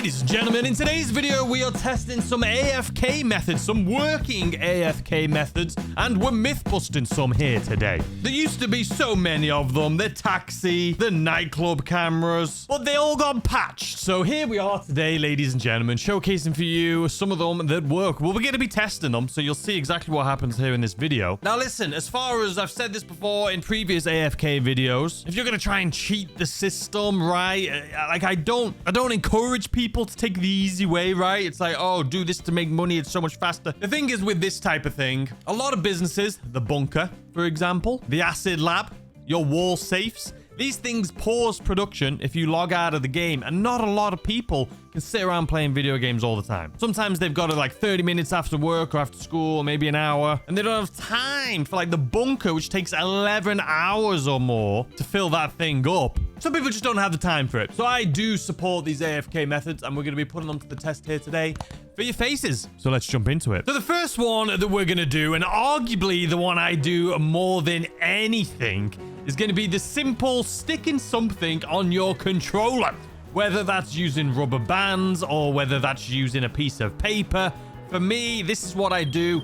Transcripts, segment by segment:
Ladies and gentlemen, in today's video, we are testing some AFK methods, some working AFK methods, and we're myth-busting some here today. There used to be so many of them, the taxi, the nightclub cameras, but they all got patched. So here we are today, ladies and gentlemen, showcasing for you some of them that work. Well, we're going to be testing them, so you'll see exactly what happens here in this video. Now listen, as far as I've said this before in previous AFK videos, if you're going to try and cheat the system, right, like I don't encourage people to take the easy way, right? It's like, oh, do this to make money. It's so much faster. The thing is with this type of thing, a lot of businesses, the bunker, for example, the acid lab, your wall safes, these things pause production if you log out of the game, and not a lot of people can sit around playing video games all the time. Sometimes they've got it like 30 minutes after work or after school, maybe an hour, and they don't have time for like the bunker, which takes 11 hours or more to fill that thing up. Some people just don't have the time for it. So I do support these AFK methods, and we're going to be putting them to the test here today for your faces. So let's jump into it. So the first one that we're going to do, and arguably the one I do more than anything, is going to be the simple sticking something on your controller. Whether that's using rubber bands or whether that's using a piece of paper. For me, this is what I do.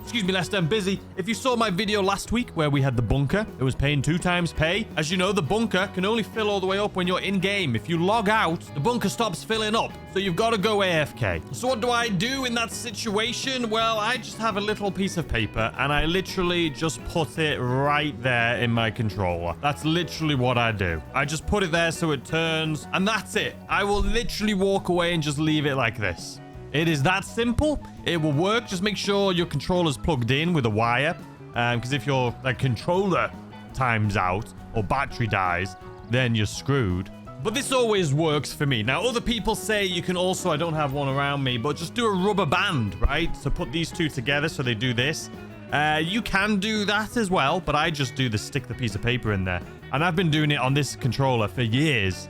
Excuse me, Lester, I'm busy. If you saw my video last week where we had the bunker, it was paying 2 times pay. As you know, the bunker can only fill all the way up when you're in game. If you log out, the bunker stops filling up. So you've got to go AFK. So what do I do in that situation? Well, I just have a little piece of paper and I literally just put it right there in my controller. That's literally what I do. I just put it there so it turns, and that's it. I will literally walk away and just leave it like this. It is that simple. It will work. Just make sure your controller's plugged in with a wire. Because if your controller times out or battery dies, then you're screwed. But this always works for me. Now, other people say you can also, I don't have one around me, but just do a rubber band, right? So put these two together so they do this. You can do that as well, but I just do stick the piece of paper in there. And I've been doing it on this controller for years,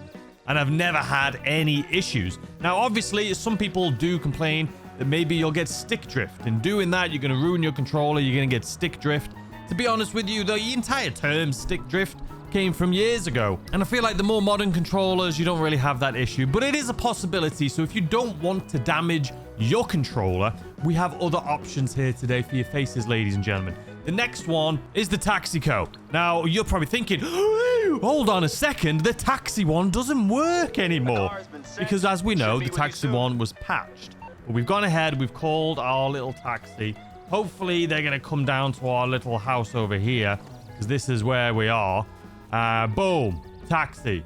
and I've never had any issues. Now, obviously, some people do complain that maybe you'll get stick drift. In doing that, you're going to ruin your controller. You're going to get stick drift. To be honest with you, the entire term stick drift came from years ago. And I feel like the more modern controllers, you don't really have that issue. But it is a possibility. So if you don't want to damage your controller, we have other options here today for your faces, ladies and gentlemen. The next one is the Taxico. Now, you're probably thinking, hold on a second, the taxi one doesn't work anymore. Because as we know, the taxi one was patched. But we've gone ahead, we've called our little taxi. Hopefully, they're going to come down to our little house over here, because this is where we are. Boom, taxi.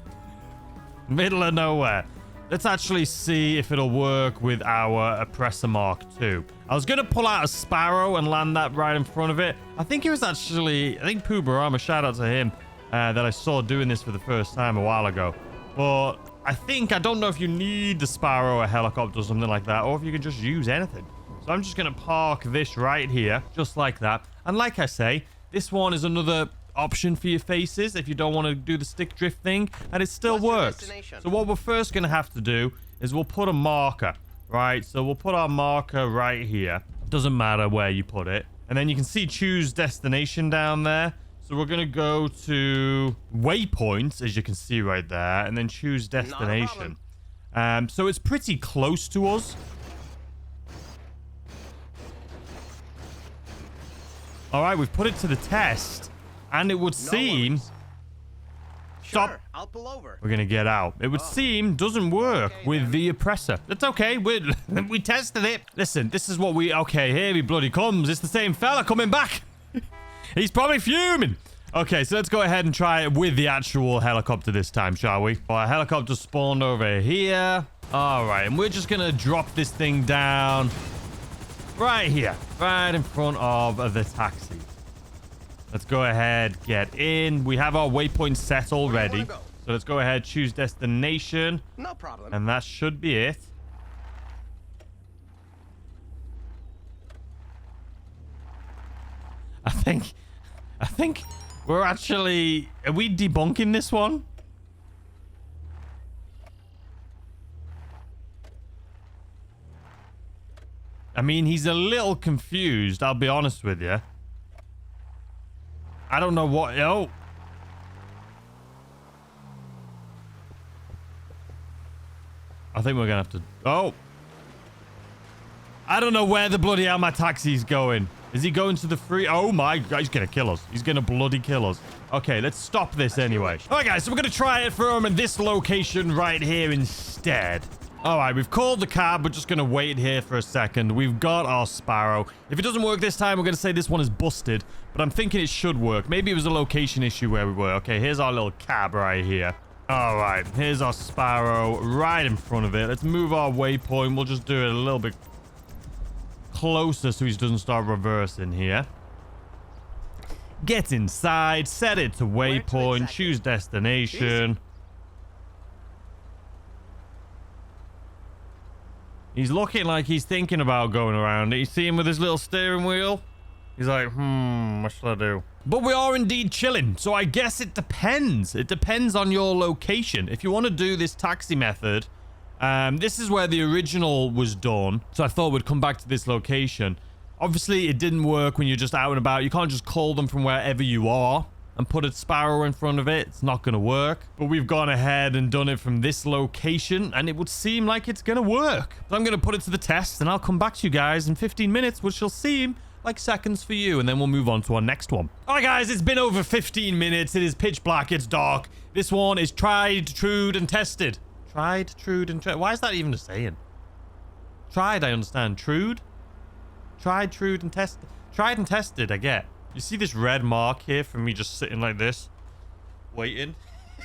Middle of nowhere. Let's actually see if it'll work with our Oppressor Mark II. I was going to pull out a Sparrow and land that right in front of it. I think it was actually, Poobarama, shout out to him, that I saw doing this for the first time a while ago. But I don't know if you need the Sparrow or a helicopter or something like that, or if you can just use anything. So I'm just going to park this right here, just like that. And like I say, this one is another option for your faces if you don't want to do the stick drift thing, and it still works. So what we're first going to have to do is we'll put a marker, right? So we'll put our marker right here. Doesn't matter where you put it. And then you can see choose destination down there. So we're going to go to waypoints, as you can see right there, and then choose destination. So it's pretty close to us. All right, we've put it to the test. And it would seem... Stop. Sure, I'll pull over. We're going to get out. It would seem doesn't work with the Oppressor. That's okay. We tested it. Listen, this is what we... Okay, here he bloody comes. It's the same fella coming back. He's probably fuming. Okay, so let's go ahead and try it with the actual helicopter this time, shall we? Our helicopter spawned over here. All right, and we're just going to drop this thing down right here, right in front of the taxi. Let's go ahead, get in. We have our waypoint set already. So let's go ahead, choose destination. No problem. And that should be it. I think we're actually... Are we debunking this one? I mean, he's a little confused, I'll be honest with you. I don't know what... Oh. I I think we're gonna have to... Oh. I don't know where the bloody hell my taxi's going. Is he going to the free... Oh my God, he's gonna kill us. He's gonna bloody kill us. Okay, let's stop this anyway. All right, guys, so we're gonna try it from this location right here instead. All right, we've called the cab. We're just gonna wait here for a second. We've got our Sparrow. If it doesn't work this time, we're gonna say this one is busted, but I'm thinking it should work. Maybe it was a location issue where we were. Okay, here's our little cab right here. All right, here's our Sparrow right in front of it. Let's move our waypoint. We'll just do it a little bit closer so he doesn't start reversing here. Get inside, set it to waypoint, choose destination. He's looking like he's thinking about going around it. You see him with his little steering wheel? He's like, what should I do? But we are indeed chilling, so I guess it depends. It depends on your location. If you want to do this taxi method, this is where the original was done. So I thought we'd come back to this location. Obviously, it didn't work when you're just out and about. You can't just call them from wherever you are and put a Sparrow in front of it. It's not going to work. But we've gone ahead and done it from this location, and it would seem like it's going to work. So I'm going to put it to the test, and I'll come back to you guys in 15 minutes, which will seem like seconds for you, and then we'll move on to our next one. All right, guys, it's been over 15 minutes. It is pitch black. It's dark. This one is tried, trued, and tested. Tried, trued, and tested. Why is that even a saying? Tried, I understand. Trued? Tried, trued, and tested. Tried and tested, I get. You see this red mark here from me just sitting like this? Waiting.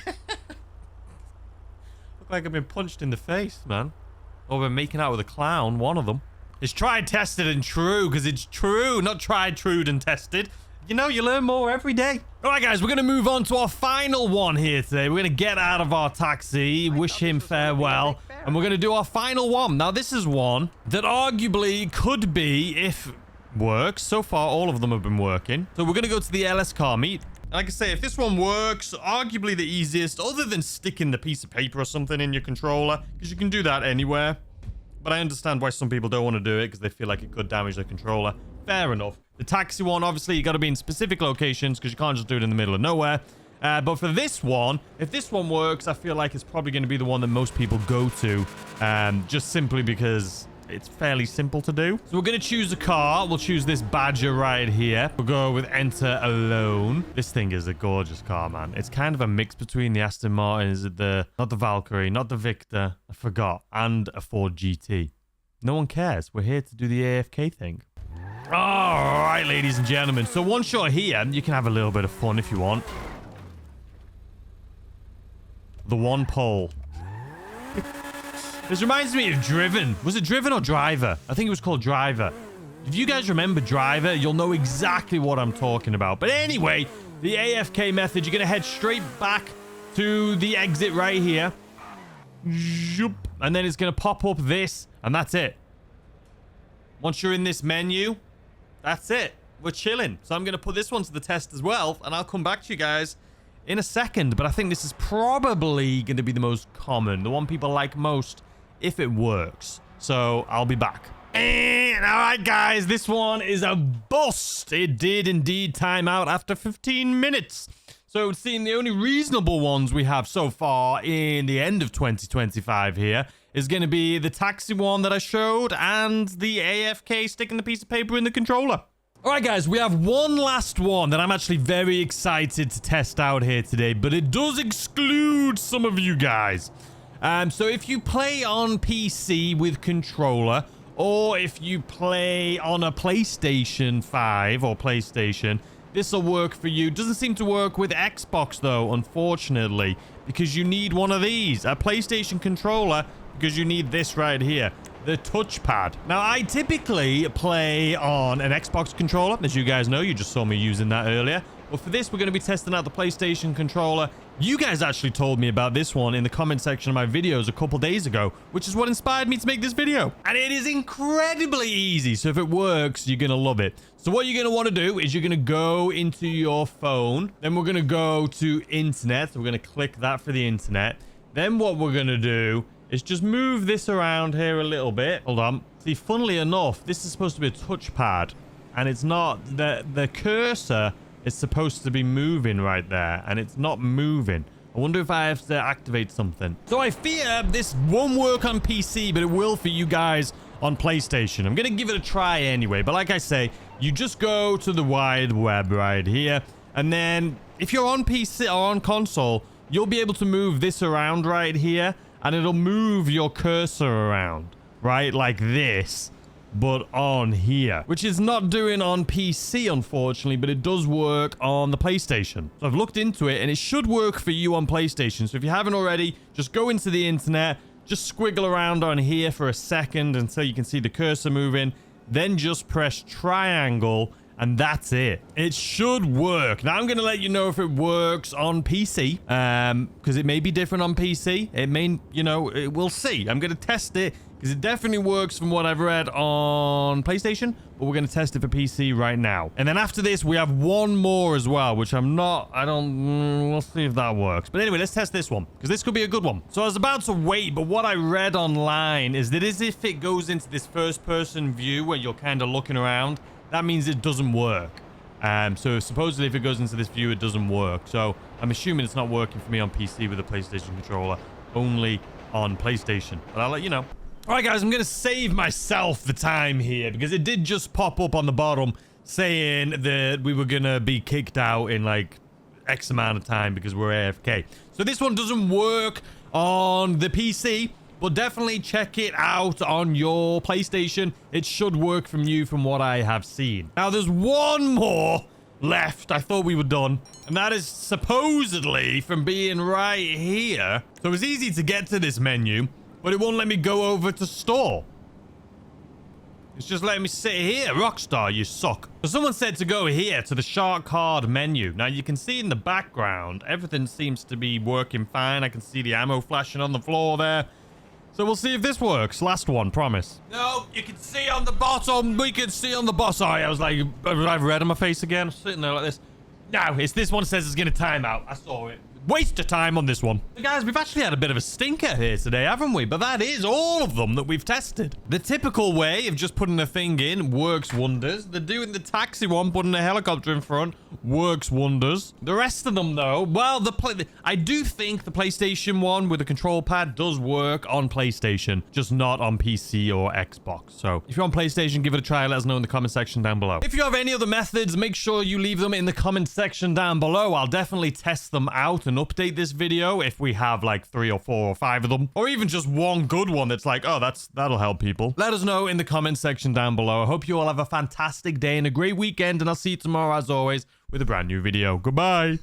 Look like I've been punched in the face, man. Or been making out with a clown, one of them. It's tried, tested, and true, because it's true, not tried, trued, and tested. You know, you learn more every day. All right, guys, we're going to move on to our final one here today. We're going to get out of our taxi, wish him farewell, and we're going to do our final one. Now, this is one that arguably could be, if works. So far, all of them have been working. So we're going to go to the LS car meet. Like I say, if this one works, arguably the easiest, other than sticking the piece of paper or something in your controller, because you can do that anywhere. But I understand why some people don't want to do it because they feel like it could damage their controller. Fair enough. The taxi one, obviously, you got to be in specific locations because you can't just do it in the middle of nowhere. But for this one, if this one works, I feel like it's probably going to be the one that most people go to, just simply because it's fairly simple to do. So we're going to choose a car. We'll choose this Badger right here. We'll go with enter alone. This thing is a gorgeous car, man. It's kind of a mix between the Aston Martin, is it not the Valkyrie, not the Victor, I forgot, and a Ford GT. No one cares. We're here to do the AFK thing. All right, ladies and gentlemen. So one shot here, you can have a little bit of fun if you want. The one pole. This reminds me of Driven. Was it Driven or Driver? I think it was called Driver. If you guys remember Driver, you'll know exactly what I'm talking about. But anyway, the AFK method, you're going to head straight back to the exit right here. And then it's going to pop up this, and that's it. Once you're in this menu, that's it. We're chilling. So I'm going to put this one to the test as well, and I'll come back to you guys in a second. But I think this is probably going to be the most common, the one people like most, if it works. So I'll be back. And all right, guys, this one is a bust. It did indeed time out after 15 minutes. So it would seem the only reasonable ones we have so far in the end of 2025 here is going to be the taxi one that I showed and the AFK sticking the piece of paper in the controller. All right, guys, we have one last one that I'm actually very excited to test out here today, but it does exclude some of you guys. So if you play on PC with controller, or if you play on a PlayStation 5 or PlayStation, this will work for you. Doesn't seem to work with Xbox, though, unfortunately, because you need one of these, a PlayStation controller, because you need this right here, the touchpad. Now, I typically play on an Xbox controller. As you guys know, you just saw me using that earlier. But for this, we're going to be testing out the PlayStation controller. You guys actually told me about this one in the comment section of my videos a couple days ago, which is what inspired me to make this video. And it is incredibly easy. So if it works, you're going to love it. So what you're going to want to do is you're going to go into your phone. Then we're going to go to internet. So we're going to click that for the internet. Then what we're going to do is just move this around here a little bit. Hold on. See, funnily enough, this is supposed to be a touchpad. And it's not. The cursor is supposed to be moving right there, and it's not moving. I wonder if I have to activate something. So I fear this won't work on PC, but it will for you guys on PlayStation. I'm going to give it a try anyway. But like I say, you just go to the wide web right here. And then if you're on PC or on console, you'll be able to move this around right here. And it'll move your cursor around, right? Like this. But on here, which is not doing on PC, unfortunately, but it does work on the PlayStation. So I've looked into it and it should work for you on PlayStation. So if you haven't already, just go into the internet, just squiggle around on here for a second until you can see the cursor moving, then just press triangle and that's it. It should work. Now I'm going to let you know if it works on PC, because it may be different on PC. It may, you know, we'll see. I'm going to test it because it definitely works from what I've read on PlayStation, but we're going to test it for PC right now. And then after this, we have one more as well, which we'll see if that works. But anyway, let's test this one because this could be a good one. So I was about to wait, but what I read online is that as if it goes into this first person view where you're kind of looking around, that means it doesn't work. So supposedly if it goes into this view, it doesn't work. So I'm assuming it's not working for me on PC with a PlayStation controller, only on PlayStation. But I'll let you know. All right, guys, I'm going to save myself the time here because it did just pop up on the bottom saying that we were going to be kicked out in like X amount of time because we're AFK. So this one doesn't work on the PC. But definitely check it out on your PlayStation. It should work from what I have seen. Now, there's one more left. I thought we were done. And that is supposedly from being right here. So it's easy to get to this menu, but it won't let me go over to store. It's just letting me sit here. Rockstar, you suck. So someone said to go here to the shark card menu. Now, you can see in the background, everything seems to be working fine. I can see the ammo flashing on the floor there. So we'll see if this works. Last one, promise. No, you can see on the bottom. We can see on the bottom. Sorry, I was like, I've red on my face again. I'm sitting there like this. No, it's this one says it's going to time out. I saw it. Waste of time on this one. So guys, we've actually had a bit of a stinker here today, haven't we? But that is all of them that we've tested. The typical way of just putting a thing in works wonders. The doing the taxi one, putting a helicopter in front, works wonders. The rest of them, though, well, I do think the PlayStation one with the control pad does work on PlayStation, just not on PC or Xbox. So if you're on PlayStation, give it a try. Let us know in the comment section down below. If you have any other methods, make sure you leave them in the comment section down below. I'll definitely test them out and update this video if we have like 3 or 4 or 5 of them, or even just one good one that's like, oh, that'll help people. Let us know in the comment section down below. I hope you all have a fantastic day and a great weekend, and I'll see you tomorrow as always with a brand new video. Goodbye.